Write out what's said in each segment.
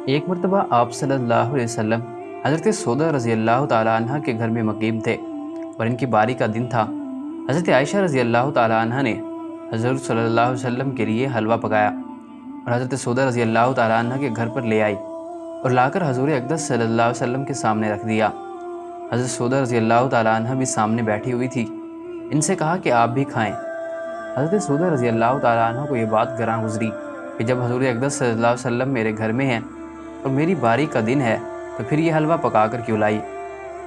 ایک مرتبہ آپ صلی اللہ علیہ وسلم حضرت سودا رضی اللہ تعالیٰ عنہ کے گھر میں مقیم تھے اور ان کی باری کا دن تھا۔ حضرت عائشہ رضی اللہ تعالیٰ عنہ نے حضرت صلی اللہ علیہ وسلم کے لیے حلوہ پکایا اور حضرت سودا رضی اللہ تعالیٰ عنہ کے گھر پر لے آئی اور لا کر حضور اقدس صلی اللہ علیہ وسلم کے سامنے رکھ دیا۔ حضرت سودا رضی اللہ تعالیٰ عنہ بھی سامنے بیٹھی ہوئی تھی۔ ان سے کہا کہ آپ بھی کھائیں۔ حضرت سودا رضی اللہ تعالیٰ عنہ کو یہ بات گراں گزری کہ جب حضور اقدس صلی اللہ علیہ وسلم میرے گھر میں ہیں اور میری باری کا دن ہے تو پھر یہ حلوہ پکا کر کیوں لائی؟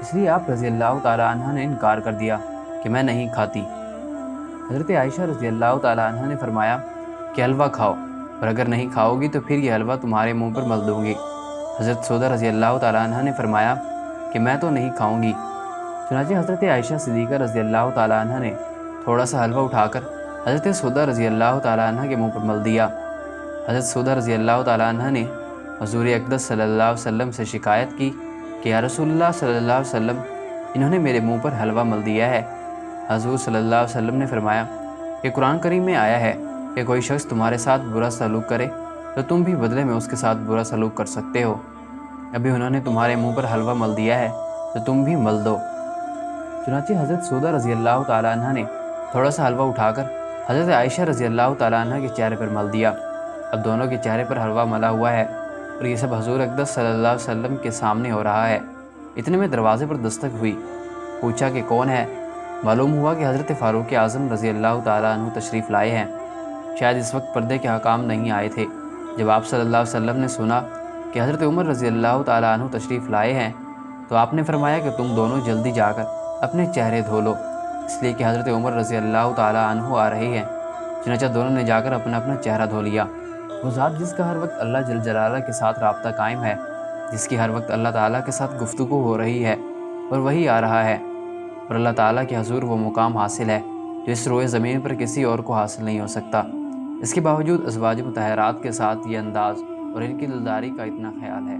اس لیے آپ رضی اللہ تعالیٰ عنہ نے انکار کر دیا کہ میں نہیں کھاتی۔ حضرت عائشہ رضی اللہ تعالیٰ عنہ نے فرمایا کہ حلوہ کھاؤ، اور اگر نہیں کھاؤ گی تو پھر یہ حلوہ تمہارے منہ پر مل دوں گی۔ حضرت سودا رضی اللہ تعالیٰ عنہ نے فرمایا کہ میں تو نہیں کھاؤں گی۔ چنانچہ حضرت عائشہ صدیقہ رضی اللہ تعالیٰ عنہ نے تھوڑا سا حلوہ اٹھا کر حضرت سودا رضی اللہ تعالیٰ عنہ کے منہ پر مل دیا۔ حضرت سودا رضی اللہ تعالیٰ عنہ نے حضور اقدس صلی اللہ علیہ وسلم سے شکایت کی کہ یا رسول اللہ صلی اللہ علیہ وسلم، انہوں نے میرے منہ پر حلوہ مل دیا ہے۔ حضور صلی اللہ علیہ وسلم نے فرمایا کہ قرآن کریم میں آیا ہے کہ کوئی شخص تمہارے ساتھ برا سلوک کرے تو تم بھی بدلے میں اس کے ساتھ برا سلوک کر سکتے ہو۔ ابھی انہوں نے تمہارے منہ پر حلوہ مل دیا ہے تو تم بھی مل دو۔ چنانچہ حضرت سودا رضی اللہ تعالیٰ عنہ نے تھوڑا سا حلوہ اٹھا کر حضرت عائشہ رضی اللہ تعالیٰ عنہ کے چہرے پر مل دیا۔ اب دونوں کے چہرے پر حلوہ ملا ہوا ہے اور یہ سب حضور اقدس صلی اللہ علیہ وسلم کے سامنے ہو رہا ہے۔ اتنے میں دروازے پر دستک ہوئی۔ پوچھا کہ کون ہے؟ معلوم ہوا کہ حضرت فاروق اعظم رضی اللہ تعالیٰ عنہ تشریف لائے ہیں۔ شاید اس وقت پردے کے حکام نہیں آئے تھے۔ جب آپ صلی اللہ علیہ وسلم نے سنا کہ حضرت عمر رضی اللہ تعالیٰ عنہ تشریف لائے ہیں تو آپ نے فرمایا کہ تم دونوں جلدی جا کر اپنے چہرے دھو لو، اس لیے کہ حضرت عمر رضی اللہ تعالیٰ عنہ آ رہے ہیں۔ چنانچہ دونوں نے جا کر اپنا چہرہ دھو لیا۔ وہ ذات جس کا ہر وقت اللہ جل جلالہ کے ساتھ رابطہ قائم ہے، جس کی ہر وقت اللہ تعالیٰ کے ساتھ گفتگو ہو رہی ہے اور وہی آ رہا ہے، اور اللہ تعالیٰ کے حضور وہ مقام حاصل ہے جو اس روئے زمین پر کسی اور کو حاصل نہیں ہو سکتا۔ اس کے باوجود ازواج مطہرات کے ساتھ یہ انداز اور ان کی دلداری کا اتنا خیال ہے۔